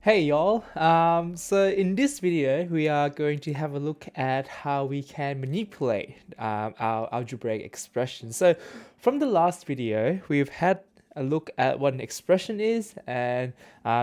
Hey y'all, so in this video we are going to have a look at how we can manipulate our algebraic expression. So from the last video we've had a look at what an expression is, and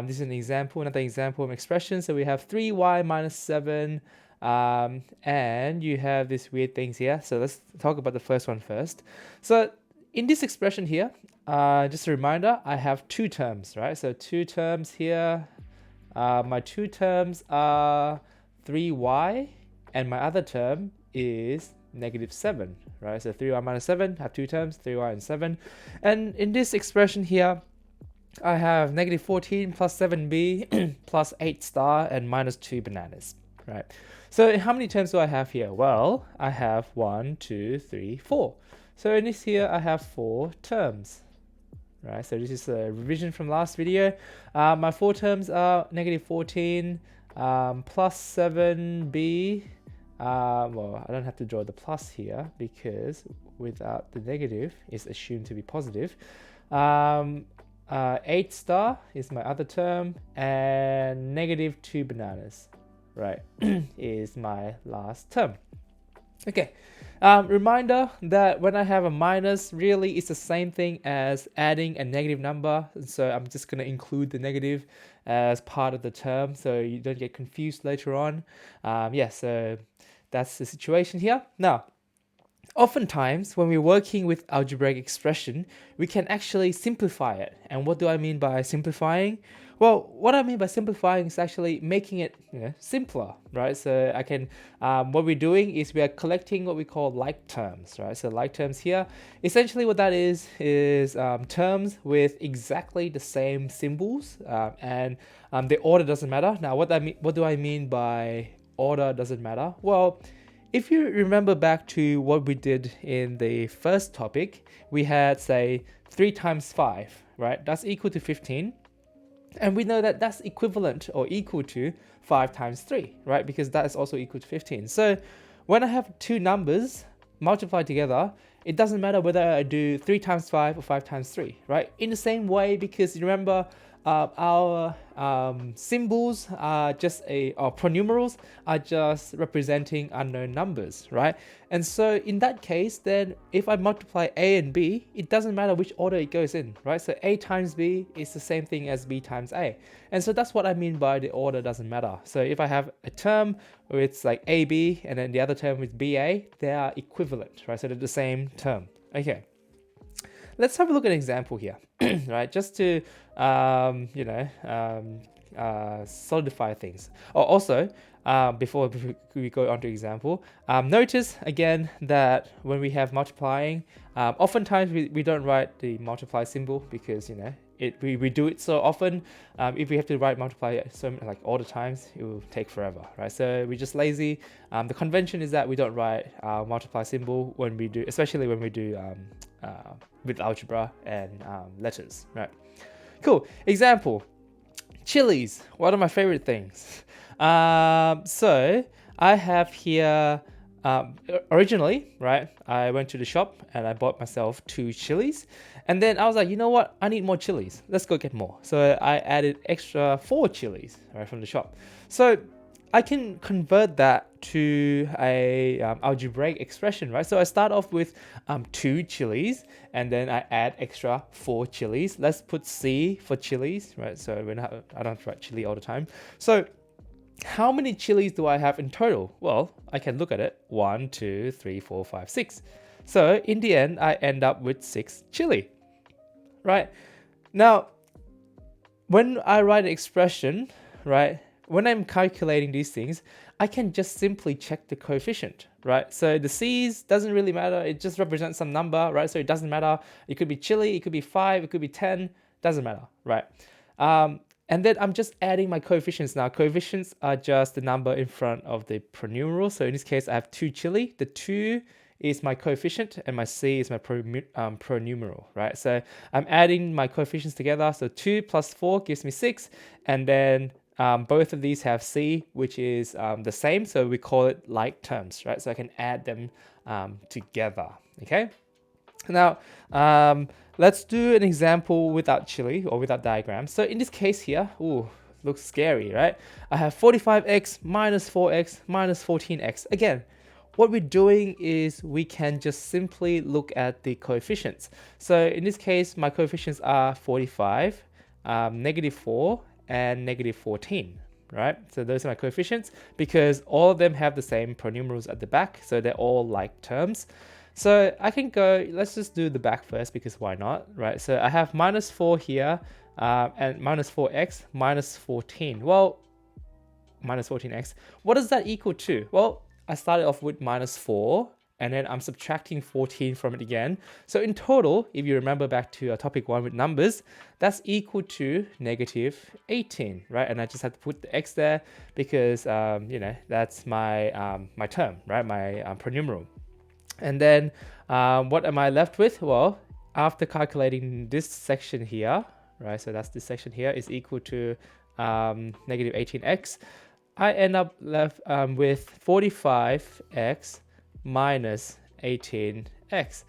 this is another example of an expression. So we have 3y minus 7, and you have these weird things here. So let's talk about the first one first. So in this expression here, just a reminder, I have two terms, right? So two terms here. My two terms are 3y, and my other term is -7, right? So 3y minus 7, have two terms, 3y and 7. And in this expression here, I have -14 plus 7b plus 8 star and minus 2 bananas, right? So how many terms do I have here? Well, I have 1, 2, 3, 4. So in this here, I have 4 terms. Right, so this is a revision from last video. My four terms are -14 plus 7b. Well, I don't have to draw the plus here because without the negative is assumed to be positive. 8 star is my other term, and -2 bananas, right, is my last term. Okay, reminder that when I have a minus, really it's the same thing as adding a negative number. So I'm just going to include the negative as part of the term so you don't get confused later on. Yeah, so that's the situation here. Now, oftentimes when we're working with algebraic expression, we can actually simplify it. And what do I mean by simplifying? Well, what I mean by simplifying is actually making it simpler, right? So I can, what we're doing is we are collecting what we call like terms, right? So like terms here, essentially what that is terms with exactly the same symbols, and the order doesn't matter. Now, what do I mean by order doesn't matter? Well, if you remember back to what we did in the first topic, we had, say, 3 times 5, right? That's equal to 15. And we know that that's equivalent or equal to 5 times 3, right? Because that is also equal to 15. So when I have two numbers multiplied together, it doesn't matter whether I do 3 times 5 or 5 times 3, right? In the same way, because you remember our symbols are just or pronumerals are just representing unknown numbers, right? And so in that case, then if I multiply a and b, it doesn't matter which order it goes in, right? So a times b is the same thing as b times a. And so that's what I mean by the order doesn't matter. So if I have a term where it's like ab and then the other term with ba, they are equivalent, right? So they're the same term. Okay. Let's have a look at an example here, right? Just to, solidify things. Oh, also, before we go on to example, notice again that when we have multiplying, oftentimes we don't write the multiply symbol because, we do it so often. If we have to write multiply like all the times, it will take forever, right? So we're just lazy. The convention is that we don't write multiply symbol when we do, especially when we do with algebra and letters, right? Cool. Example, chilies, one of my favorite things. So I have here, originally, right, I went to the shop and I bought myself 2 chilies. And then I was like, you know what? I need more chilies. Let's go get more. So I added extra 4 chilies, right, from the shop. So I can convert that to a algebraic expression, right? So I start off with 2 chilies, and then I add extra 4 chilies. Let's put C for chilies, right? So I don't have to write chili all the time. So how many chilies do I have in total? Well, I can look at it. 1, 2, 3, 4, 5, 6. So in the end, I end up with 6 chili, right? Now, when I write an expression, right, when I'm calculating these things, I can just simply check the coefficient, right? So the C's doesn't really matter. It just represents some number, right? So it doesn't matter. It could be chili, it could be 5, it could be 10, doesn't matter, right? And then I'm just adding my coefficients now. Coefficients are just the number in front of the pronumeral. So in this case, I have 2 chili. The 2 is my coefficient and my C is my pronumeral, right? So I'm adding my coefficients together. So 2 plus 4 gives me 6. And then both of these have C, which is the same. So we call it like terms, right? So I can add them together, okay? Now, let's do an example without chili or without diagram. So in this case here, looks scary, right? I have 45x minus 4x minus 14x. Again, what we're doing is we can just simply look at the coefficients. So in this case, my coefficients are 45, -4, and -14, right? So those are my coefficients because all of them have the same pronumerals at the back, so they're all like terms. So I can go, let's just do the back first because why not, right? So I have -4 here, and -4x minus 14. Well, minus 14x. What does that equal to? Well, I started off with -4, and then I'm subtracting 14 from it again. So in total, if you remember back to topic 1 with numbers, that's equal to -18, right? And I just have to put the x there because, you know, that's my, my term, right? My pronumeral. And then what am I left with? Well, after calculating this section here, right? So that's this section here is equal to -18x. I end up left with 45x minus 18x.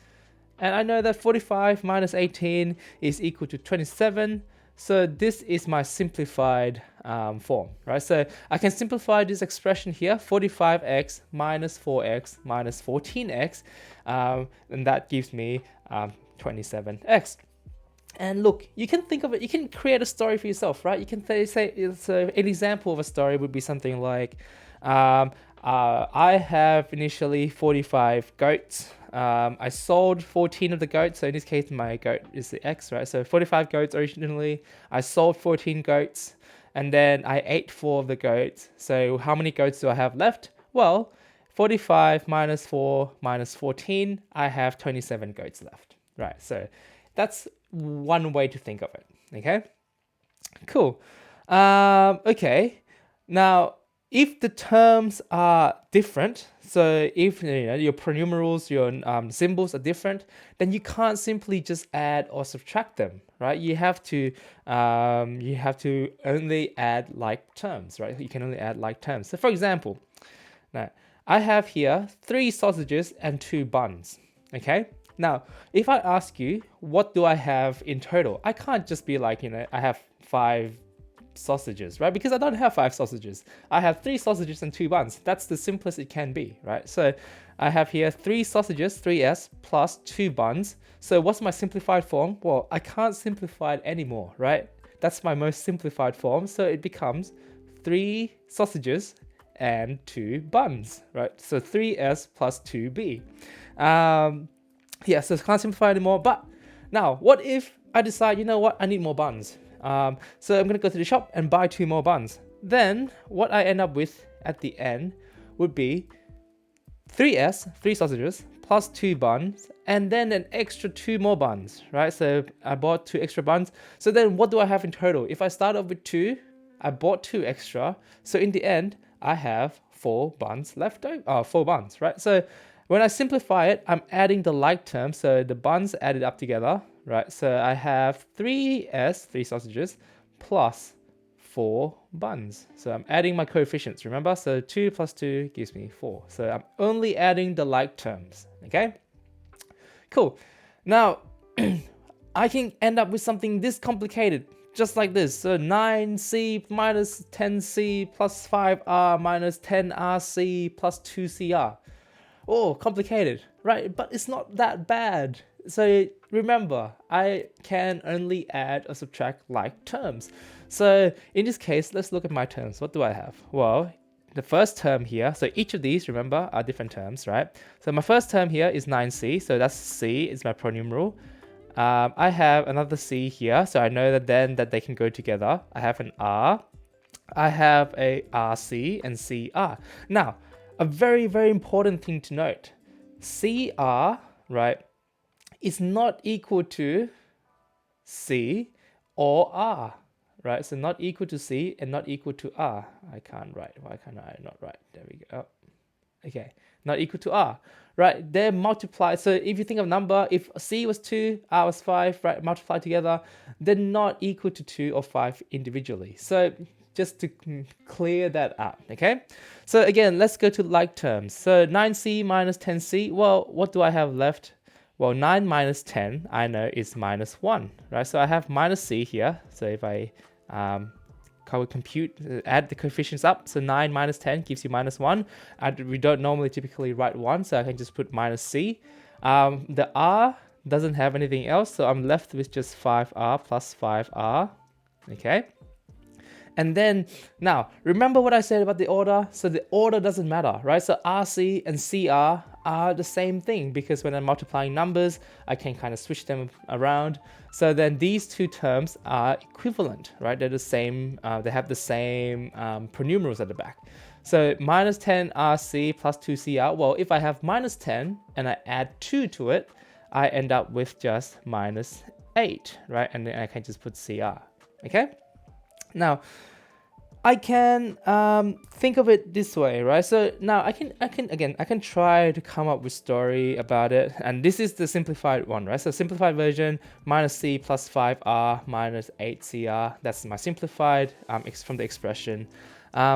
And I know that 45 minus 18 is equal to 27. So this is my simplified form, right? So I can simplify this expression here, 45x minus 4x minus 14x, and that gives me 27x. And look, you can think of it, you can create a story for yourself, right? You can say it's an example of a story would be something like, I have initially 45 goats. I sold 14 of the goats. So in this case, my goat is the X, right? So 45 goats originally. I sold 14 goats and then I ate 4 of the goats. So how many goats do I have left? Well, 45 minus 4 minus 14, I have 27 goats left, right? So that's one way to think of it, okay? Cool. Okay, now if the terms are different, so if your pronumerals, your symbols are different, then you can't simply just add or subtract them, right? You have to only add like terms, right? You can only add like terms. So for example, now I have here 3 sausages and 2 buns, okay? Now, if I ask you, what do I have in total? I can't just be like, I have 5 sausages, right? Because I don't have 5 sausages. I have 3 sausages and 2 buns. That's the simplest it can be, right? So I have here 3 sausages, 3s, plus 2 buns. So what's my simplified form? Well, I can't simplify it anymore, right? That's my most simplified form. So it becomes 3 sausages and 2 buns, right? So 3s plus 2b. Yeah, so I can't simplify anymore. But now, what if I decide, you know what, I need more buns? So I'm going to go to the shop and buy 2 more buns. Then what I end up with at the end would be 3s, 3 sausages, plus 2 buns, and then an extra 2 more buns, right? So I bought 2 extra buns. So then what do I have in total? If I start off with 2, I bought 2 extra. So in the end, I have 4 buns left over, 4 buns, right? So when I simplify it, I'm adding the like term, so the buns added up together, right? So I have 3s, 3 sausages, plus 4 buns. So I'm adding my coefficients, remember? So 2 plus 2 gives me 4. So I'm only adding the like terms, okay? Cool. Now, I can end up with something this complicated, just like this. So 9c minus 10c plus 5r minus 10rc plus 2cr. Oh, complicated, right? But it's not that bad. So remember, I can only add or subtract like terms. So in this case, let's look at my terms. What do I have? Well, the first term here, so each of these, remember, are different terms, right? So my first term here is 9c, so that's c, is my pronumeral. I have another c here, so I know that they can go together. I have an r, I have a rc and cr. Now, a very, very important thing to note, CR, right, is not equal to C or R, right? So not equal to C and not equal to R. I can't write. Why can't I not write? There we go. Okay, not equal to R, right? They're multiplied. So if you think of number, if C was 2, R was 5, right, multiplied together, they're not equal to 2 or 5 individually. So just to clear that up, okay? So again, let's go to like terms. So 9c minus 10c, well, what do I have left? Well, 9 minus 10, I know is minus 1, right? So I have minus c here. So if I how we compute, add the coefficients up. So 9 minus 10 gives you minus 1. We don't normally typically write 1, so I can just put minus c. The r doesn't have anything else, so I'm left with just 5r plus 5r. Okay. And then, now, remember what I said about the order? So the order doesn't matter, right? So RC and CR are the same thing, because when I'm multiplying numbers, I can kind of switch them around. So then these two terms are equivalent, right? They're the same, they have the same pronumerals at the back. So minus 10 RC plus 2CR, well, if I have minus 10 and I add 2 to it, I end up with just minus 8, right? And then I can just put CR, okay? Now, I can think of it this way, right? So now I can try to come up with story about it, and this is the simplified one, right? So simplified version, minus c plus 5r minus 8cr. That's my simplified from the expression.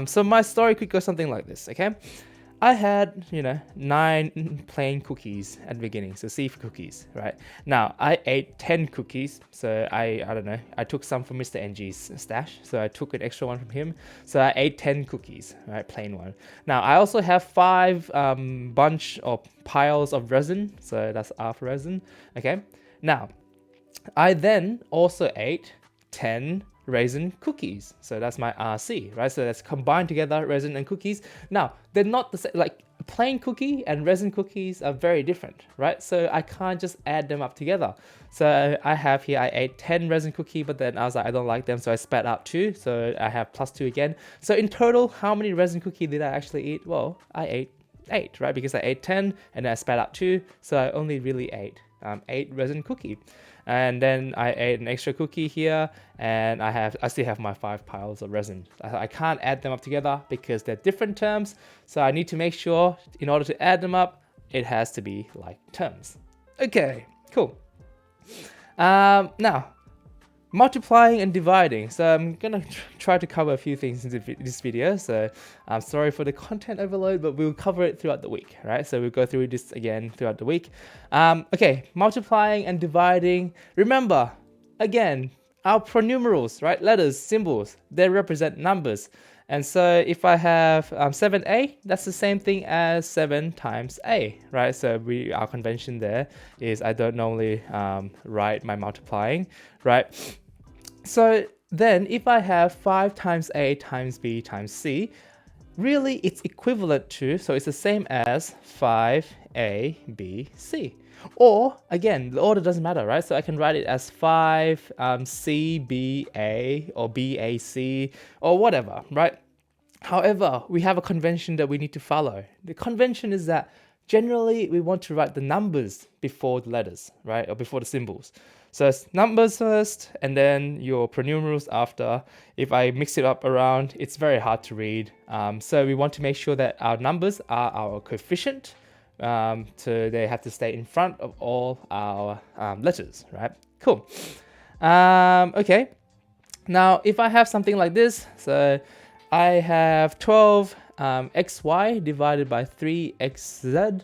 So my story could go something like this, okay? I had, 9 plain cookies at the beginning, so C for cookies, right? Now, I ate 10 cookies, so I don't know, I took some from Mr. NG's stash, so I took an extra one from him, so I ate 10 cookies, right, plain one. Now, I also have 5 bunch or piles of resin, so that's R for resin, okay? Now, I then also ate 10 raisin cookies, so that's my RC, right? So that's combined together, resin and cookies. Now, they're not the same, like plain cookie and resin cookies are very different, right? So I can't just add them up together. So I have here, I ate 10 resin cookie, but then I was like, I don't like them, so I spat out 2, so I have plus 2 again. So in total, how many resin cookie did I actually eat? Well, I ate 8, right? Because I ate 10 and then I spat out 2, so I only really ate 8 resin cookie. And then I ate an extra cookie here, and I still have my 5 piles of resin. I can't add them up together because they're different terms, so I need to make sure in order to add them up, it has to be like terms. Okay, cool. Now, multiplying and dividing. So I'm gonna try to cover a few things in this video, so I'm sorry for the content overload, but we'll cover it throughout the week, right? So we'll go through this again throughout the week. Okay, multiplying and dividing. Remember, again, our pronumerals, right? Letters, symbols, they represent numbers. And so if I have 7a, that's the same thing as 7 times a, right? So our convention there is I don't normally write my multiplying, right? So then if I have 5 times a times b times c, really it's equivalent to, so it's the same as 5a, b, c. Or, again, the order doesn't matter, right? So I can write it as 5 c, b, a, or b, a, c, or whatever, right? However, we have a convention that we need to follow. The convention is that generally we want to write the numbers before the letters, right? Or before the symbols. So it's numbers first, and then your pronumerals after. If I mix it up around, it's very hard to read. So we want to make sure that our numbers are our coefficient. So they have to stay in front of all our letters, right? Cool. Okay. Now, if I have something like this, so I have 12 xy divided by 3xz.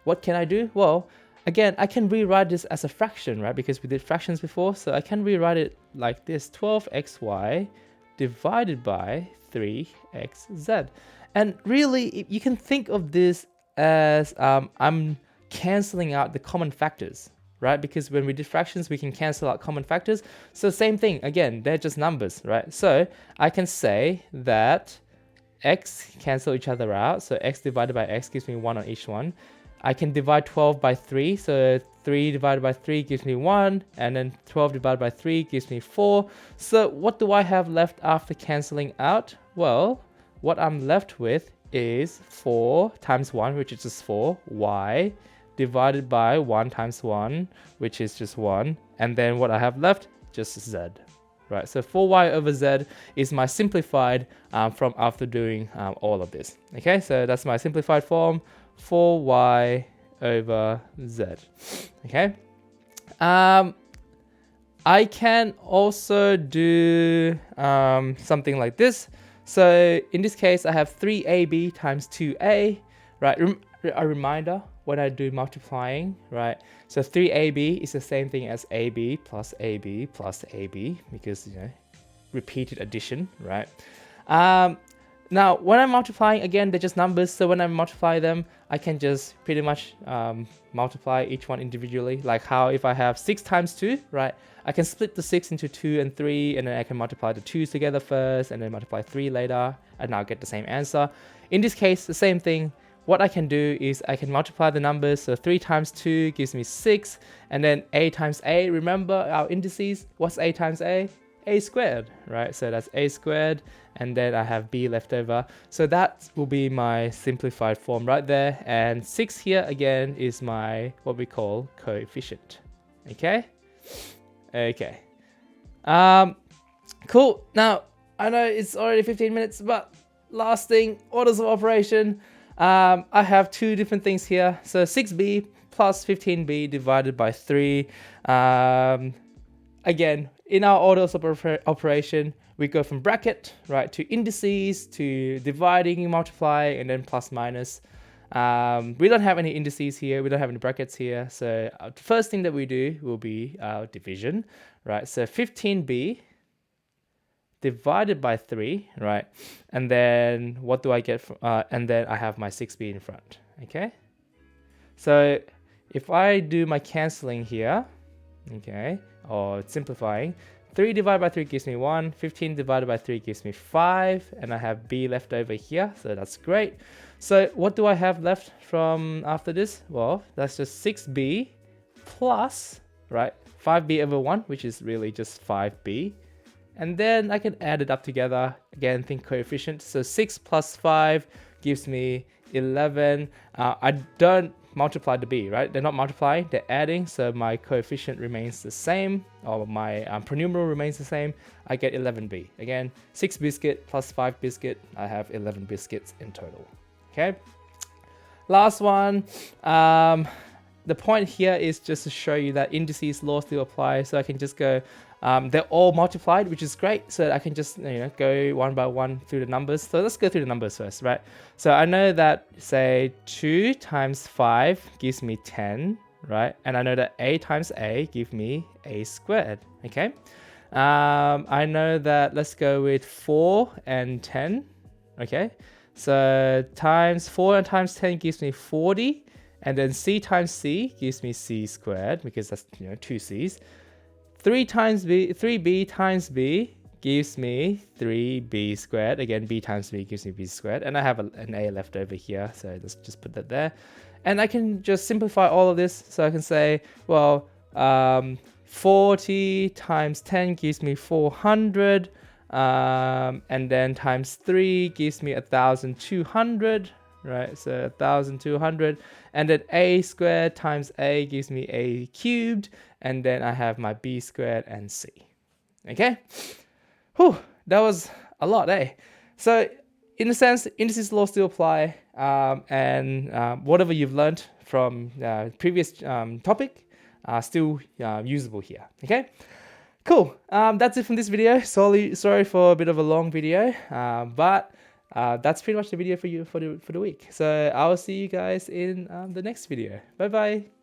What can I do? Well, again, I can rewrite this as a fraction, right? Because we did fractions before, so I can rewrite it like this: 12xy divided by 3xz. And really, you can think of this as I'm canceling out the common factors, right? Because when we did fractions, we can cancel out common factors. So same thing, again, they're just numbers, right? So I can say that x cancel each other out. So x divided by x gives me 1 on each one. I can divide 12 by 3. So 3 divided by 3 gives me 1. And then 12 divided by 3 gives me 4. So what do I have left after canceling out? Well, what I'm left with is 4 times 1, which is just 4, y, divided by 1 times 1, which is just 1. And then what I have left, just z. Right, so 4y over z is my simplified from after doing all of this. Okay, so that's my simplified form, 4y over z. Okay, I can also do something like this. So in this case, I have 3ab times 2a, right? A reminder when I do multiplying, right? So 3ab is the same thing as ab plus ab plus ab, because, repeated addition, right? Now, when I'm multiplying, again, they're just numbers. So when I multiply them, I can just pretty much multiply each one individually. Like how if I have 6 times 2, right? I can split the 6 into 2 and 3, and then I can multiply the 2's together first, and then multiply 3 later, and I'll get the same answer. In this case, the same thing. What I can do is I can multiply the numbers. So 3 times 2 gives me 6, and then a times a. Remember our indices? What's a times a? A squared, right? So that's a squared, and then I have b left over. So that will be my simplified form right there. And 6 here again is my what we call coefficient. Okay. Cool. Now I know it's already 15 minutes, but last thing, orders of operation. I have 2 different things here. So 6b plus 15b divided by 3. Again, in our orders of operation, we go from bracket, right, to indices, to dividing, multiplying, and then plus minus. We don't have any indices here. We don't have any brackets here. So the first thing that we do will be our division, right? So 15b divided by 3, right? And then what do I get? And then I have my 6b in front, okay? So if I do my cancelling here, okay, or simplifying, 3 divided by 3 gives me 1, 15 divided by 3 gives me 5, and I have b left over here, so that's great. So what do I have left from after this? Well, that's just 6b plus, right, 5b over 1, which is really just 5b. And then I can add it up together. Again, think coefficient. So 6 plus 5 gives me 11. I don't multiply the b, right? They're not multiplying, they're adding. So my coefficient remains the same, or my pronumeral remains the same. I get 11b. Again, 6 biscuit plus 5 biscuit. I have 11 biscuits in total. Okay. Last one. The point here is just to show you that indices law still apply. So I can just go, they're all multiplied, which is great. So I can just go one by one through the numbers. So let's go through the numbers first, right? So I know that, say, 2 times 5 gives me 10, right? And I know that a times a gives me a squared, okay? I know that, let's go with 4 and 10, okay? So times 4 and times 10 gives me 40. And then c times c gives me c squared, because that's 2 c's. 3b times b gives me 3b squared. Again, b times b gives me b squared. And I have an a left over here, so let's just put that there. And I can just simplify all of this. So I can say, well, 40 times 10 gives me 400. And then times 3 gives me 1,200. Right, so 1,200, and then a squared times a gives me a cubed, and then I have my b squared and c. Okay, whew, that was a lot, eh? So in a sense, indices law still apply, and whatever you've learned from previous topic are still usable here. Okay, cool. That's it from this video. Sorry for a bit of a long video, but that's pretty much the video for you for the week. So I will see you guys in the next video. Bye bye.